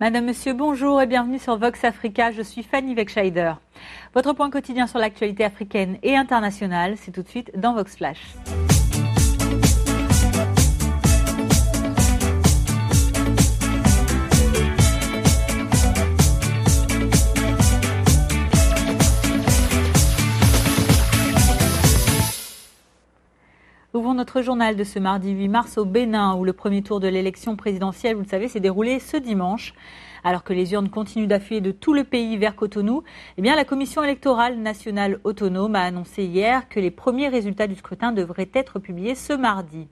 Madame, Monsieur, bonjour et bienvenue sur Vox Africa. Je suis Fanny Wegscheider. Votre point quotidien sur l'actualité africaine et internationale, c'est tout de suite dans Vox Flash. Ouvrons notre journal de ce mardi 8 mars au Bénin, où le premier tour de l'élection présidentielle, vous le savez, s'est déroulé ce dimanche. Alors que les urnes continuent d'affluer de tout le pays vers Cotonou, la Commission électorale nationale autonome a annoncé hier que les premiers résultats du scrutin devraient être publiés ce mardi.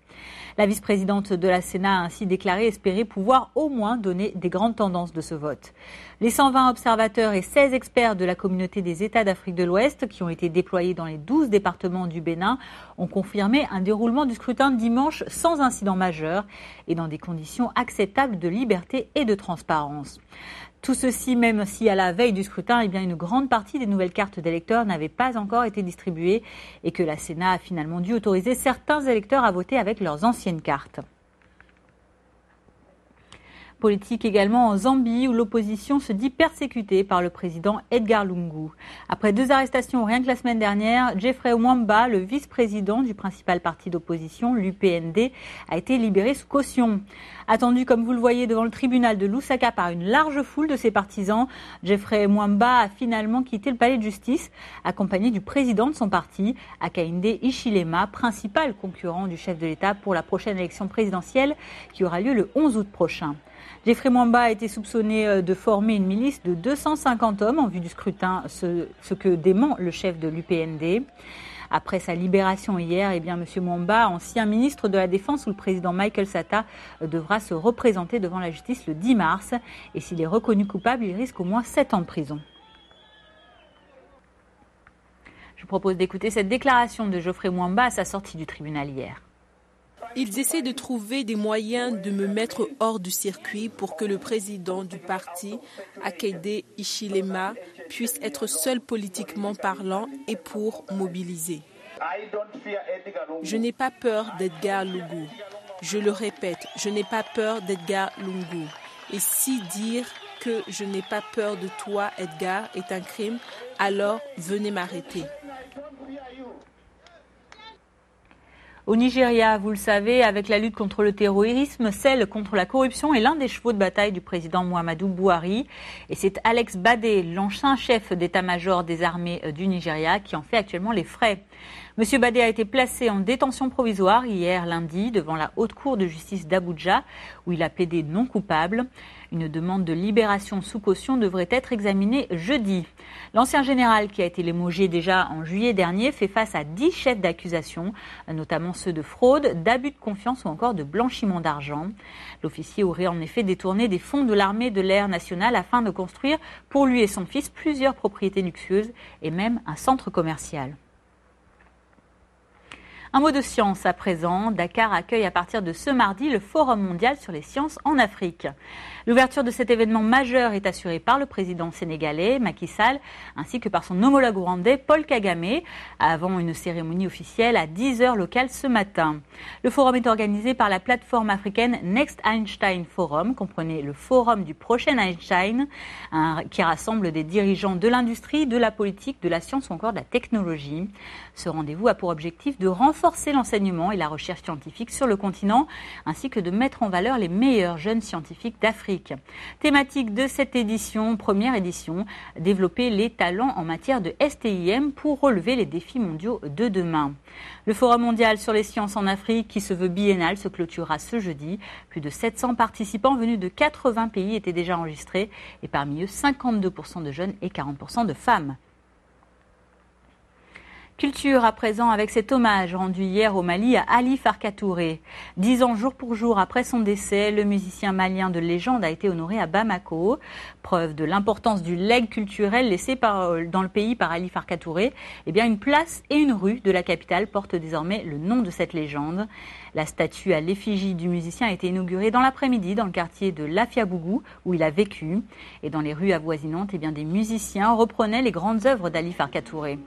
La vice-présidente de la Sénat a ainsi déclaré espérer pouvoir au moins donner des grandes tendances de ce vote. Les 120 observateurs et 16 experts de la communauté des États d'Afrique de l'Ouest, qui ont été déployés dans les 12 départements du Bénin, ont confirmé un déroulement du scrutin dimanche sans incident majeur et dans des conditions acceptables de liberté et de transparence. Tout ceci, même si à la veille du scrutin, une grande partie des nouvelles cartes d'électeurs n'avaient pas encore été distribuées et que la Sénat a finalement dû autoriser certains électeurs à voter avec leurs anciennes cartes. Politique également en Zambie, où l'opposition se dit persécutée par le président Edgar Lungu. Après 2 arrestations rien que la semaine dernière, Geoffrey Mwamba, le vice-président du principal parti d'opposition, l'UPND, a été libéré sous caution. Attendu, comme vous le voyez, devant le tribunal de Lusaka par une large foule de ses partisans, Geoffrey Mwamba a finalement quitté le palais de justice, accompagné du président de son parti, Hakainde Hichilema, principal concurrent du chef de l'État pour la prochaine élection présidentielle qui aura lieu le 11 août prochain. Geoffrey Mwamba a été soupçonné de former une milice de 250 hommes en vue du scrutin, ce que dément le chef de l'UPND. Après sa libération hier, M. Mwamba, ancien ministre de la Défense sous le président Michael Sata, devra se représenter devant la justice le 10 mars. Et s'il est reconnu coupable, il risque au moins 7 ans de prison. Je vous propose d'écouter cette déclaration de Geoffrey Mwamba à sa sortie du tribunal hier. Ils essaient de trouver des moyens de me mettre hors du circuit pour que le président du parti, Hakainde Hichilema, puisse être seul politiquement parlant et pour mobiliser. Je n'ai pas peur d'Edgar Lungu. Je le répète, je n'ai pas peur d'Edgar Lungu. Et si dire que je n'ai pas peur de toi, Edgar, est un crime, alors venez m'arrêter. Au Nigeria, vous le savez, avec la lutte contre le terrorisme, celle contre la corruption est l'un des chevaux de bataille du président Muhammadu Buhari. Et c'est Alex Bade, l'ancien chef d'état-major des armées du Nigeria, qui en fait actuellement les frais. Monsieur Bade a été placé en détention provisoire hier lundi devant la haute cour de justice d'Abuja, où il a plaidé non coupable. Une demande de libération sous caution devrait être examinée jeudi. L'ancien général, qui a été limogé déjà en juillet dernier, fait face à 10 chefs d'accusation, notamment ceux de fraude, d'abus de confiance ou encore de blanchiment d'argent. L'officier aurait en effet détourné des fonds de l'armée de l'air nationale afin de construire pour lui et son fils plusieurs propriétés luxueuses et même un centre commercial. Un mot de science à présent. Dakar accueille à partir de ce mardi le Forum mondial sur les sciences en Afrique. L'ouverture de cet événement majeur est assurée par le président sénégalais, Macky Sall, ainsi que par son homologue rwandais, Paul Kagame, avant une cérémonie officielle à 10h locale ce matin. Le forum est organisé par la plateforme africaine Next Einstein Forum, comprenez le forum du prochain Einstein, qui rassemble des dirigeants de l'industrie, de la politique, de la science ou encore de la technologie. Ce rendez-vous a pour objectif de renforcer l'enseignement et la recherche scientifique sur le continent, ainsi que de mettre en valeur les meilleurs jeunes scientifiques d'Afrique. Thématique de cette édition, première édition, développer les talents en matière de STIM pour relever les défis mondiaux de demain. Le Forum mondial sur les sciences en Afrique, qui se veut biennal, se clôturera ce jeudi. Plus de 700 participants venus de 80 pays étaient déjà enregistrés et parmi eux 52% de jeunes et 40% de femmes. Culture à présent avec cet hommage rendu hier au Mali à Ali Farka Touré. 10 ans jour pour jour après son décès, le musicien malien de légende a été honoré à Bamako. Preuve de l'importance du legs culturel laissé dans le pays par Ali Farka Touré, une place et une rue de la capitale portent désormais le nom de cette légende. La statue à l'effigie du musicien a été inaugurée dans l'après-midi dans le quartier de Lafiabougou, où il a vécu. Et dans les rues avoisinantes, des musiciens reprenaient les grandes œuvres d'Ali Farka Touré.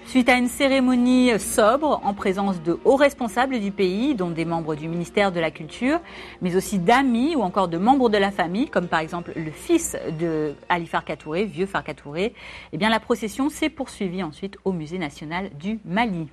Suite à une cérémonie sobre en présence de hauts responsables du pays, dont des membres du ministère de la Culture, mais aussi d'amis ou encore de membres de la famille, comme par exemple le fils de Ali Farka Touré, vieux Farka Touré, la procession s'est poursuivie ensuite au Musée national du Mali.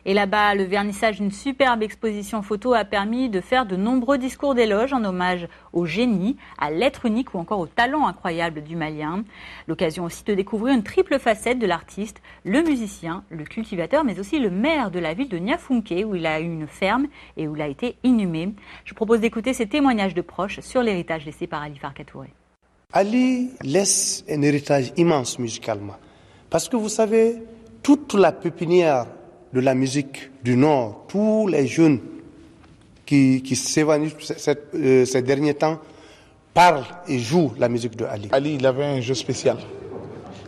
Et là-bas, le vernissage d'une superbe exposition photo a permis de faire de nombreux discours d'éloge en hommage au génie, à l'être unique ou encore au talent incroyable du Malien. L'occasion aussi de découvrir une triple facette de l'artiste, le musicien, le cultivateur, mais aussi le maire de la ville de Niafunké, où il a eu une ferme et où il a été inhumé. Je propose d'écouter ces témoignages de proches sur l'héritage laissé par Ali Farka Touré. Ali laisse un héritage immense musicalement. Parce que vous savez, toute la pépinière de la musique du Nord, tous les jeunes qui s'évanouissent ces derniers temps parlent et jouent la musique de Ali. Ali, il avait un jeu spécial,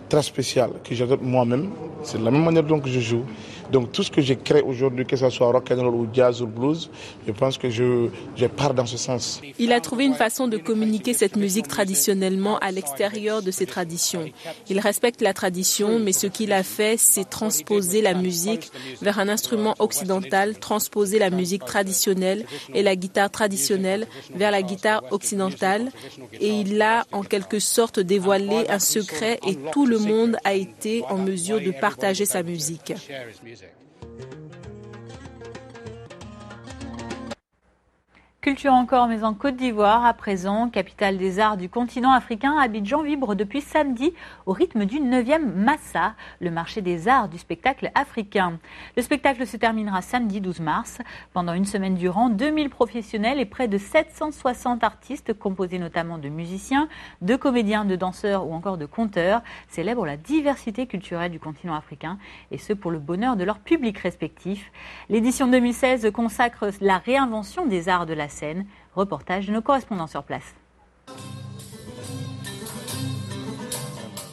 très spécial, que j'adore moi-même. C'est de la même manière dont je joue. Donc tout ce que j'ai créé aujourd'hui, que ce soit rock and roll ou jazz ou blues, je pense que je pars dans ce sens. Il a trouvé une façon de communiquer cette musique traditionnellement à l'extérieur de ses traditions. Il respecte la tradition, mais ce qu'il a fait, c'est transposer la musique vers un instrument occidental, transposer la musique traditionnelle et la guitare traditionnelle vers la guitare occidentale. Et il a en quelque sorte dévoilé un secret et tout le monde a été en mesure de partager sa musique. Culture encore, mais en Côte d'Ivoire, à présent, capitale des arts du continent africain, Abidjan vibre depuis samedi au rythme du 9e Massa, le marché des arts du spectacle africain. Le spectacle se terminera samedi 12 mars. Pendant une semaine durant, 2000 professionnels et près de 760 artistes, composés notamment de musiciens, de comédiens, de danseurs ou encore de conteurs, célèbrent la diversité culturelle du continent africain, et ce pour le bonheur de leurs publics respectifs. L'édition 2016 consacre la réinvention des arts de la scène. Reportage de nos correspondants sur place.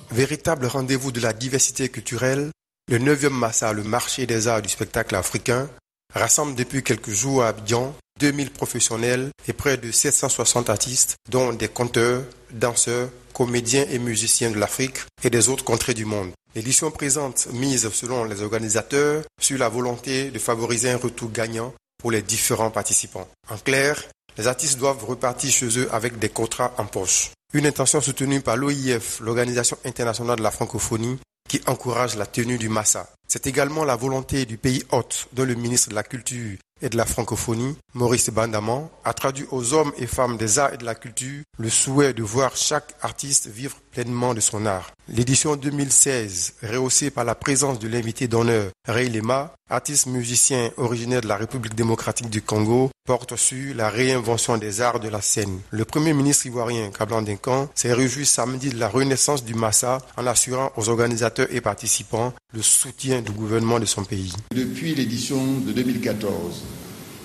Véritable rendez-vous de la diversité culturelle, le 9e Massa, le marché des arts du spectacle africain, rassemble depuis quelques jours à Abidjan 2000 professionnels et près de 760 artistes, dont des conteurs, danseurs, comédiens et musiciens de l'Afrique et des autres contrées du monde. L'édition présente mise, selon les organisateurs, sur la volonté de favoriser un retour gagnant pour les différents participants. En clair, les artistes doivent repartir chez eux avec des contrats en poche. Une intention soutenue par l'OIF, l'Organisation internationale de la francophonie, qui encourage la tenue du Massa. C'est également la volonté du pays hôte, dont le ministre de la Culture et de la francophonie, Maurice Bandaman, a traduit aux hommes et femmes des arts et de la culture le souhait de voir chaque artiste vivre pleinement de son art. L'édition 2016, rehaussée par la présence de l'invité d'honneur Ray Lema, artiste musicien originaire de la République démocratique du Congo, porte sur la réinvention des arts de la scène. Le Premier ministre ivoirien, Kablan Dinkan, s'est réjoui samedi de la renaissance du Massa en assurant aux organisateurs et participants le soutien du gouvernement de son pays. Depuis l'édition de 2014,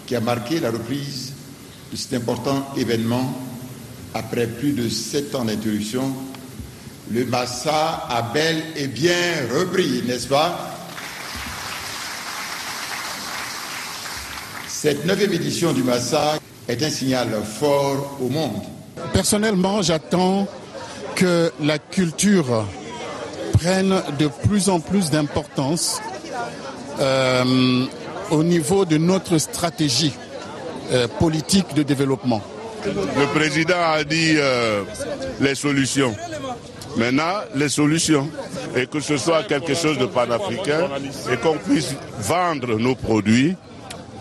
qui a marqué la reprise de cet important événement, après plus de 7 ans d'interruption, le Massa a bel et bien repris, n'est-ce pas? Cette 9e édition du Massa est un signal fort au monde. Personnellement, j'attends que la culture prenne de plus en plus d'importance au niveau de notre stratégie politique de développement. Le président a dit les solutions. Maintenant, les solutions, et que ce soit quelque chose de panafricain et qu'on puisse vendre nos produits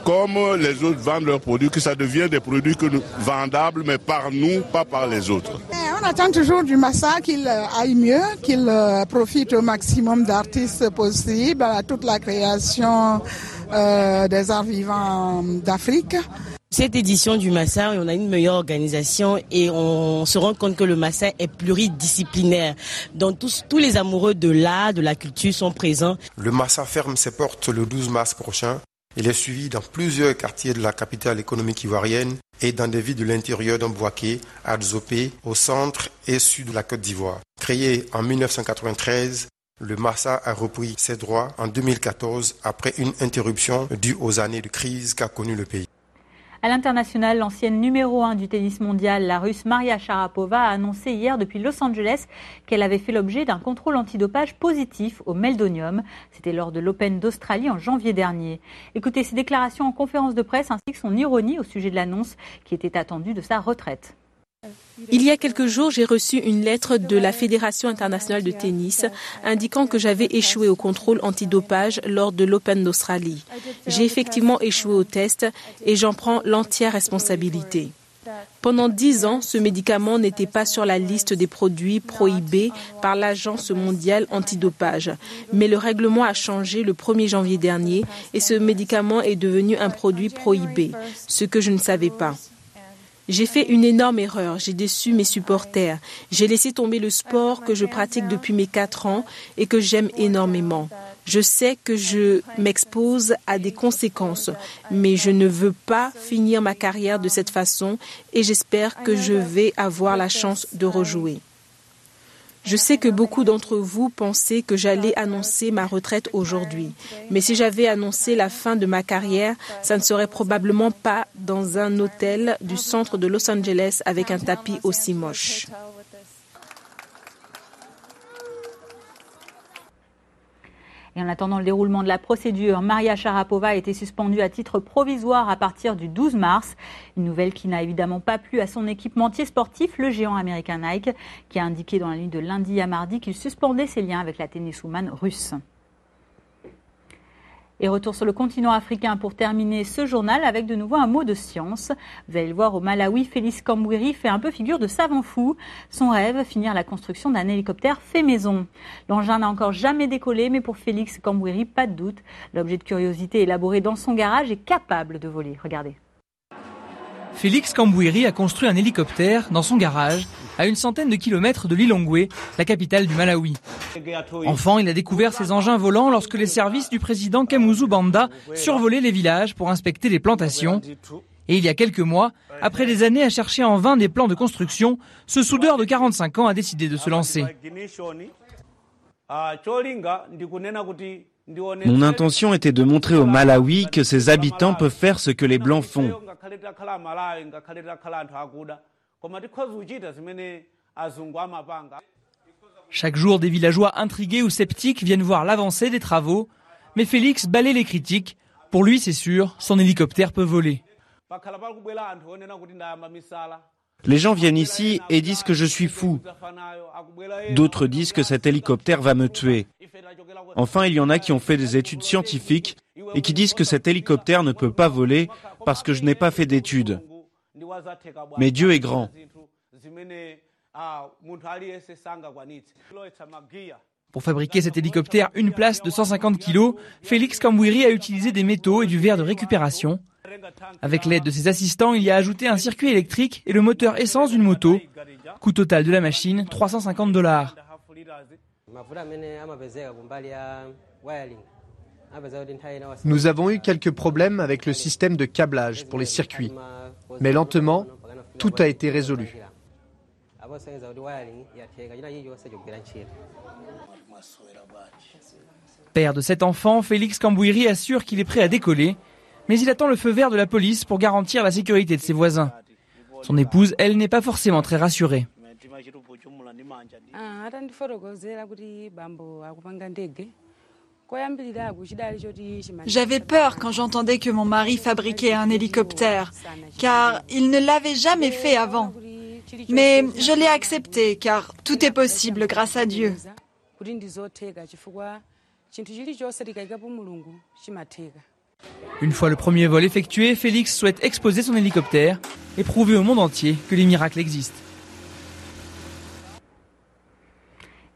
comme les autres vendent leurs produits, que ça devienne des produits vendables, mais par nous, pas par les autres. On attend toujours du Massa qu'il aille mieux, qu'il profite au maximum d'artistes possibles à toute la création des arts vivants d'Afrique. Cette édition du Massa, on a une meilleure organisation et on se rend compte que le Massa est pluridisciplinaire. Donc tous les amoureux de l'art, de la culture sont présents. Le Massa ferme ses portes le 12 mars prochain. Il est suivi dans plusieurs quartiers de la capitale économique ivoirienne et dans des villes de l'intérieur d'Ambouaké, à Adzopé, au centre et sud de la Côte d'Ivoire. Créé en 1993, Le Massa a repris ses droits en 2014 après une interruption due aux années de crise qu'a connu le pays. À l'international, l'ancienne numéro 1 du tennis mondial, la Russe Maria Sharapova, a annoncé hier depuis Los Angeles qu'elle avait fait l'objet d'un contrôle antidopage positif au meldonium. C'était lors de l'Open d'Australie en janvier dernier. Écoutez ses déclarations en conférence de presse ainsi que son ironie au sujet de l'annonce qui était attendue de sa retraite. Il y a quelques jours, j'ai reçu une lettre de la Fédération internationale de tennis indiquant que j'avais échoué au contrôle antidopage lors de l'Open d'Australie. J'ai effectivement échoué au test et j'en prends l'entière responsabilité. Pendant 10 ans, ce médicament n'était pas sur la liste des produits prohibés par l'Agence mondiale antidopage. Mais le règlement a changé le 1er janvier dernier et ce médicament est devenu un produit prohibé, ce que je ne savais pas. J'ai fait une énorme erreur, j'ai déçu mes supporters. J'ai laissé tomber le sport que je pratique depuis mes 4 ans et que j'aime énormément. Je sais que je m'expose à des conséquences, mais je ne veux pas finir ma carrière de cette façon et j'espère que je vais avoir la chance de rejouer. Je sais que beaucoup d'entre vous pensaient que j'allais annoncer ma retraite aujourd'hui. Mais si j'avais annoncé la fin de ma carrière, ça ne serait probablement pas dans un hôtel du centre de Los Angeles avec un tapis aussi moche. Et en attendant le déroulement de la procédure, Maria Sharapova a été suspendue à titre provisoire à partir du 12 mars. Une nouvelle qui n'a évidemment pas plu à son équipementier sportif, le géant américain Nike, qui a indiqué dans la nuit de lundi à mardi qu'il suspendait ses liens avec la tenniswoman russe. Et retour sur le continent africain pour terminer ce journal avec de nouveau un mot de science. Vous allez le voir, au Malawi, Félix Kambwiri fait un peu figure de savant fou. Son rêve, finir la construction d'un hélicoptère fait maison. L'engin n'a encore jamais décollé, mais pour Félix Kambwiri, pas de doute. L'objet de curiosité élaboré dans son garage est capable de voler. Regardez. Félix Kambwiri a construit un hélicoptère dans son garage, à une centaine de kilomètres de Lilongwe, la capitale du Malawi. Enfant, il a découvert ces engins volants lorsque les services du président Kamuzu Banda survolaient les villages pour inspecter les plantations. Et il y a quelques mois, après des années à chercher en vain des plans de construction, ce soudeur de 45 ans a décidé de se lancer. Mon intention était de montrer au Malawi que ses habitants peuvent faire ce que les Blancs font. Chaque jour, des villageois intrigués ou sceptiques viennent voir l'avancée des travaux. Mais Félix balaie les critiques. Pour lui, c'est sûr, son hélicoptère peut voler. Les gens viennent ici et disent que je suis fou. D'autres disent que cet hélicoptère va me tuer. Enfin, il y en a qui ont fait des études scientifiques et qui disent que cet hélicoptère ne peut pas voler parce que je n'ai pas fait d'études. Mais Dieu est grand. Pour fabriquer cet hélicoptère, une place de 150 kg, Félix Kambwiri a utilisé des métaux et du verre de récupération. Avec l'aide de ses assistants, il y a ajouté un circuit électrique et le moteur essence d'une moto. Coût total de la machine, $350. Nous avons eu quelques problèmes avec le système de câblage pour les circuits. Mais lentement, tout a été résolu. Père de 7 enfants, Félix Kambwiri assure qu'il est prêt à décoller, mais il attend le feu vert de la police pour garantir la sécurité de ses voisins. Son épouse, elle, n'est pas forcément très rassurée. J'avais peur quand j'entendais que mon mari fabriquait un hélicoptère, car il ne l'avait jamais fait avant. Mais je l'ai accepté, car tout est possible grâce à Dieu. Une fois le premier vol effectué, Félix souhaite exposer son hélicoptère et prouver au monde entier que les miracles existent.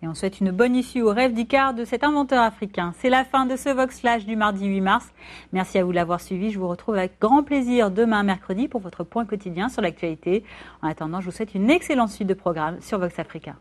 Et on souhaite une bonne issue au rêve d'Icare de cet inventeur africain. C'est la fin de ce Vox Flash du mardi 8 mars. Merci à vous de l'avoir suivi. Je vous retrouve avec grand plaisir demain mercredi pour votre point quotidien sur l'actualité. En attendant, je vous souhaite une excellente suite de programmes sur Vox Africa.